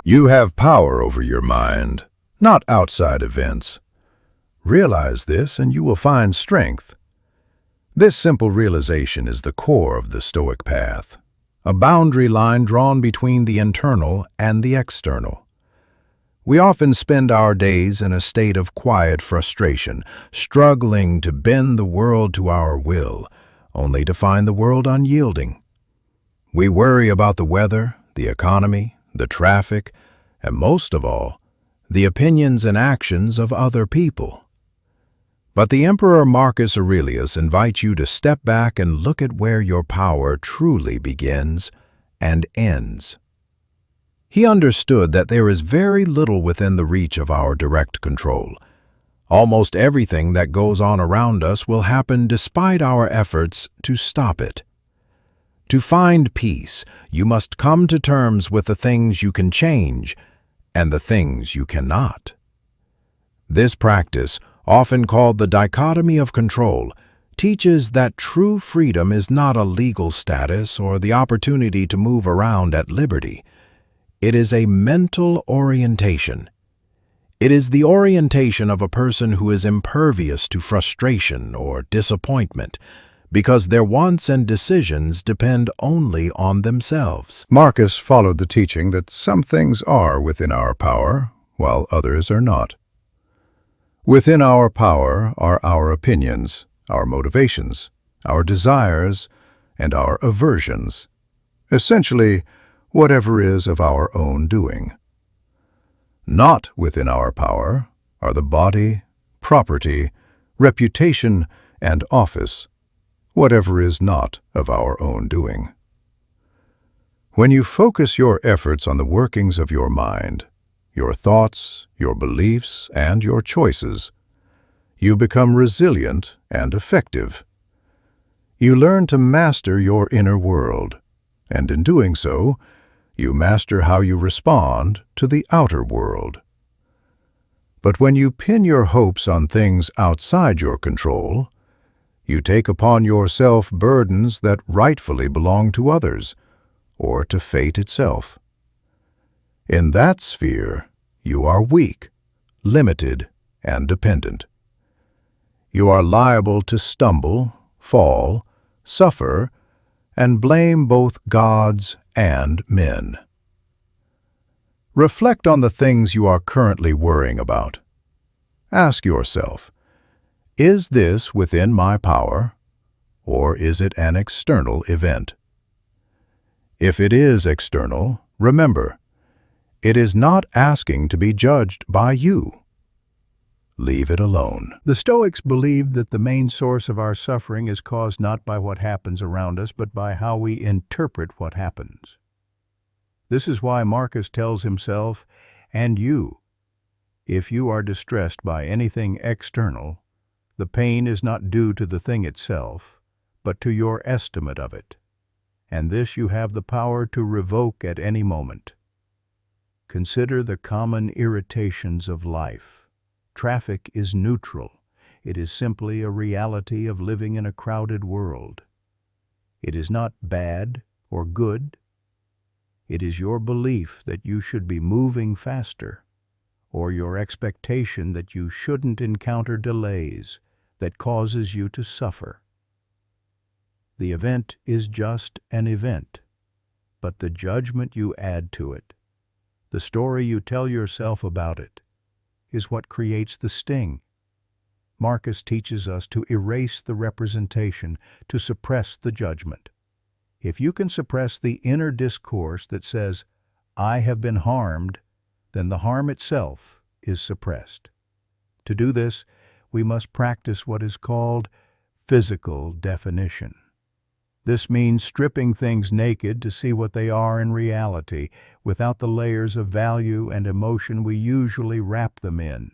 You have power over your mind, not outside events. Realize this and you will find strength. This simple realization is the core of the Stoic path, a boundary line drawn between the internal and the external. We often spend our days in a state of quiet frustration, struggling to bend the world to our will, only to find the world unyielding. We worry about the weather, the economy, the traffic, and most of all, the opinions and actions of other people. But the Emperor Marcus Aurelius invites you to step back and look at where your power truly begins and ends. He understood that there is very little within the reach of our direct control. Almost everything that goes on around us will happen despite our efforts to stop it. To find peace, you must come to terms with the things you can change and the things you cannot. This practice, often called the dichotomy of control, teaches that true freedom is not a legal status or the opportunity to move around at liberty. It is a mental orientation. It is the orientation of a person who is impervious to frustration or disappointment, because their wants and decisions depend only on themselves. Marcus followed the teaching that some things are within our power, while others are not. Within our power are our opinions, our motivations, our desires, and our aversions. Essentially, whatever is of our own doing. Not within our power are the body, property, reputation, and office, whatever is not of our own doing. When you focus your efforts on the workings of your mind, your thoughts, your beliefs, and your choices, you become resilient and effective. You learn to master your inner world, and in doing so, you master how you respond to the outer world. But when you pin your hopes on things outside your control, you take upon yourself burdens that rightfully belong to others, or to fate itself. In that sphere, you are weak, limited, and dependent. You are liable to stumble, fall, suffer, and blame both gods and men. Reflect on the things you are currently worrying about. Ask yourself, is this within my power, or is it an external event? If it is external, remember, it is not asking to be judged by you. Leave it alone. The Stoics believed that the main source of our suffering is caused not by what happens around us, but by how we interpret what happens. This is why Marcus tells himself, and you, if you are distressed by anything external, the pain is not due to the thing itself, but to your estimate of it, and this you have the power to revoke at any moment. Consider the common irritations of life. Traffic is neutral. It is simply a reality of living in a crowded world. It is not bad or good. It is your belief that you should be moving faster, or your expectation that you shouldn't encounter delays that causes you to suffer. The event is just an event, but the judgment you add to it, the story you tell yourself about it, is what creates the sting. Marcus teaches us to erase the representation, to suppress the judgment. If you can suppress the inner discourse that says, I have been harmed, then the harm itself is suppressed. To do this, we must practice what is called physical definition. This means stripping things naked to see what they are in reality, without the layers of value and emotion we usually wrap them in.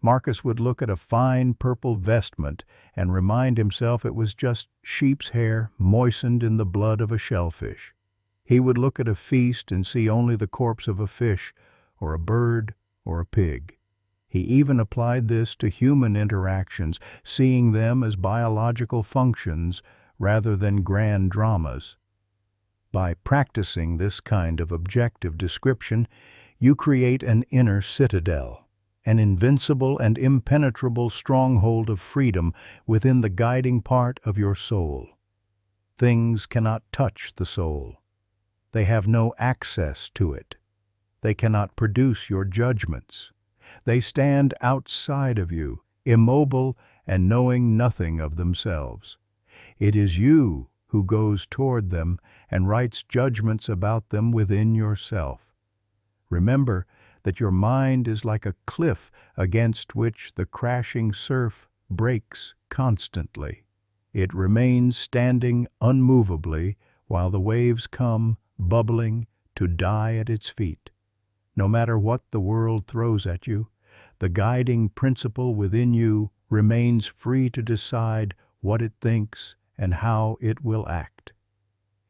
Marcus would look at a fine purple vestment and remind himself it was just sheep's hair moistened in the blood of a shellfish. He would look at a feast and see only the corpse of a fish, or a bird, or a pig. He even applied this to human interactions, seeing them as biological functions rather than grand dramas. By practicing this kind of objective description, You create an inner citadel, an invincible and impenetrable stronghold of freedom within the guiding part of your soul. Things cannot touch the soul. They have no access to it. They cannot produce your judgments. They stand outside of you, immobile and knowing nothing of themselves. It is you who goes toward them and writes judgments about them within yourself. Remember that your mind is like a cliff against which the crashing surf breaks constantly. It remains standing unmovably while the waves come, bubbling, to die at its feet. No matter what the world throws at you, the guiding principle within you remains free to decide what it thinks and how it will act.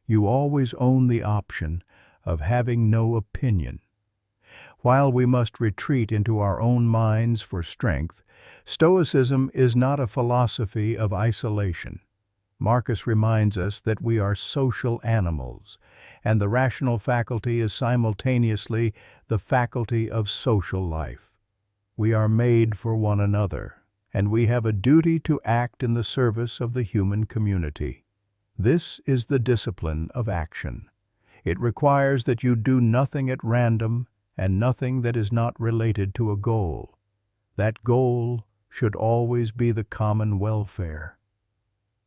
You always own the option of having no opinion. While we must retreat into our own minds for strength, Stoicism is not a philosophy of isolation. Marcus reminds us that we are social animals, and the rational faculty is simultaneously the faculty of social life. We are made for one another, and we have a duty to act in the service of the human community. This is the discipline of action. It requires that you do nothing at random and nothing that is not related to a goal. That goal should always be the common welfare.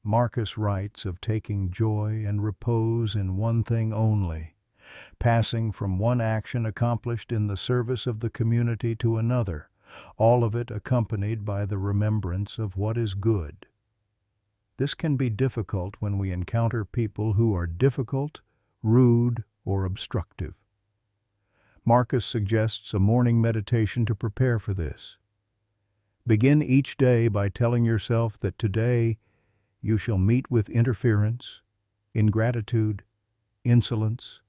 Marcus writes of taking joy and repose in one thing only, passing from one action accomplished in the service of the community to another, all of it accompanied by the remembrance of what is good. This can be difficult when we encounter people who are difficult, rude, or obstructive. Marcus suggests a morning meditation to prepare for this. Begin each day by telling yourself that today you shall meet with interference, ingratitude, insolence,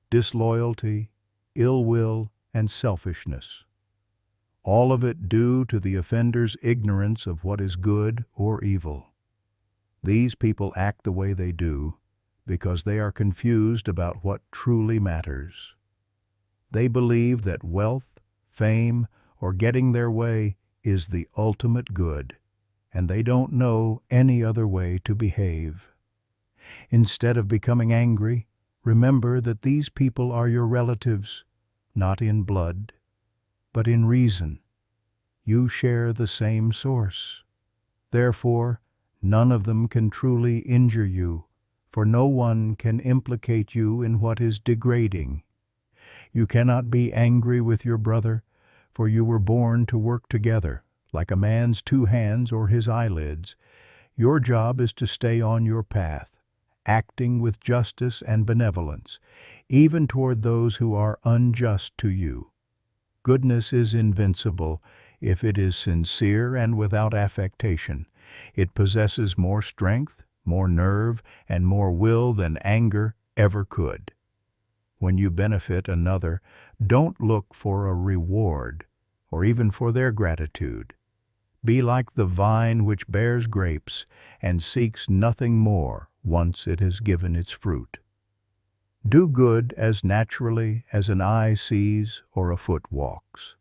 disloyalty, ill will, and selfishness. All of it due to the offender's ignorance of what is good or evil. These people act the way they do because they are confused about what truly matters. They believe that wealth, fame, or getting their way is the ultimate good, and they don't know any other way to behave. Instead of becoming angry, remember that these people are your relatives, not in blood, but in reason. You share the same source. Therefore, none of them can truly injure you, for no one can implicate you in what is degrading. You cannot be angry with your brother, for you were born to work together, like a man's two hands or his eyelids. Your job is to stay on your path, acting with justice and benevolence, even toward those who are unjust to you. Goodness is invincible if it is sincere and without affectation. It possesses more strength, more nerve, and more will than anger ever could. When you benefit another, don't look for a reward, or even for their gratitude. Be like the vine which bears grapes and seeks nothing more once it has given its fruit. Do good as naturally as an eye sees or a foot walks.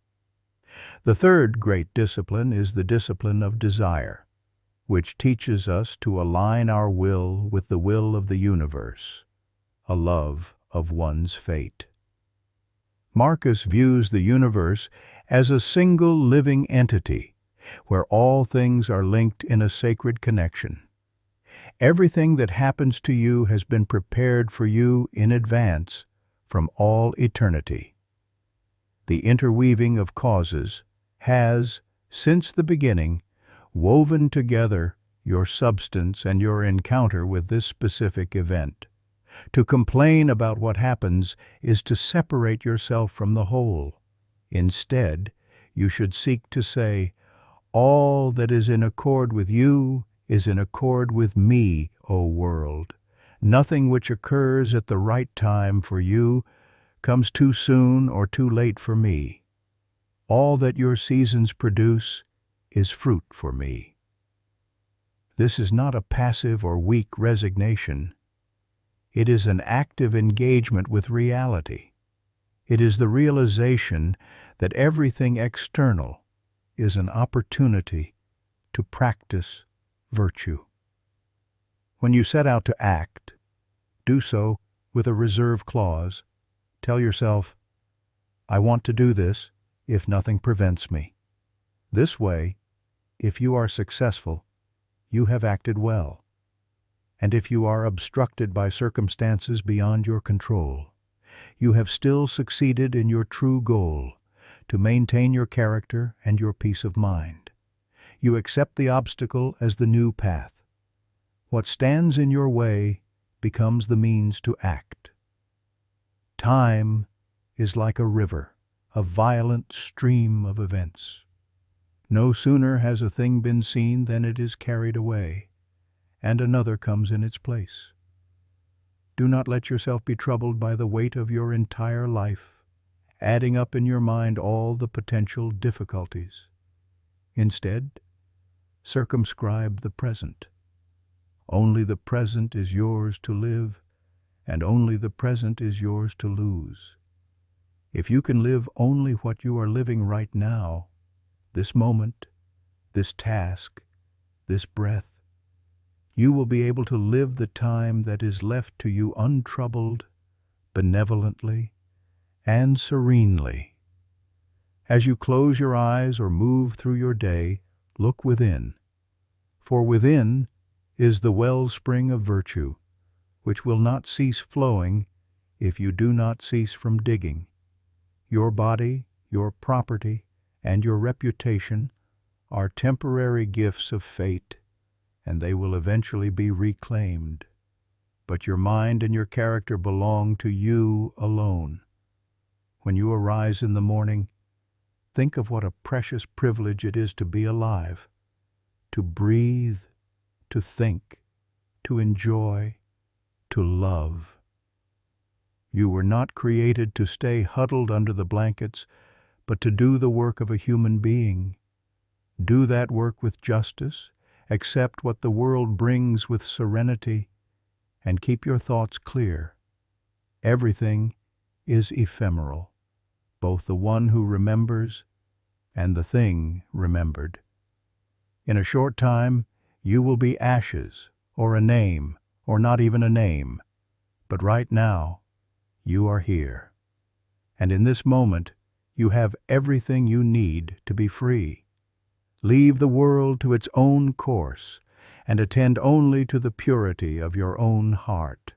The third great discipline is the discipline of desire, which teaches us to align our will with the will of the universe, a love of one's fate. Marcus views the universe as a single living entity, where all things are linked in a sacred connection. Everything that happens to you has been prepared for you in advance from all eternity. The interweaving of causes has, since the beginning, woven together your substance and your encounter with this specific event. To complain about what happens is to separate yourself from the whole. Instead, you should seek to say, "All that is in accord with you is in accord with me, O world. Nothing which occurs at the right time for you comes too soon or too late for me. All that your seasons produce is fruit for me." This is not a passive or weak resignation. It is an active engagement with reality. It is the realization that everything external is an opportunity to practice virtue. When you set out to act, do so with a reserve clause. Tell yourself, I want to do this if nothing prevents me. This way, if you are successful, you have acted well. And if you are obstructed by circumstances beyond your control, you have still succeeded in your true goal, to maintain your character and your peace of mind. You accept the obstacle as the new path. What stands in your way becomes the means to act. Time is like a river, a violent stream of events. No sooner has a thing been seen than it is carried away, and another comes in its place. Do not let yourself be troubled by the weight of your entire life, adding up in your mind all the potential difficulties. Instead, circumscribe the present. Only the present is yours to live, and only the present is yours to lose. If you can live only what you are living right now, this moment, this task, this breath, you will be able to live the time that is left to you untroubled, benevolently, and serenely. As you close your eyes or move through your day, look within. For within is the wellspring of virtue, which will not cease flowing if you do not cease from digging. Your body, your property, and your reputation are temporary gifts of fate, and they will eventually be reclaimed. But your mind and your character belong to you alone. When you arise in the morning, think of what a precious privilege it is to be alive, to breathe, to think, to enjoy, to love. You were not created to stay huddled under the blankets, but to do the work of a human being. Do that work with justice, accept what the world brings with serenity, and keep your thoughts clear. Everything is ephemeral, both the one who remembers and the thing remembered. In a short time, you will be ashes, or a name, or not even a name. But right now, you are here. And in this moment, you have everything you need to be free. Leave the world to its own course, and attend only to the purity of your own heart.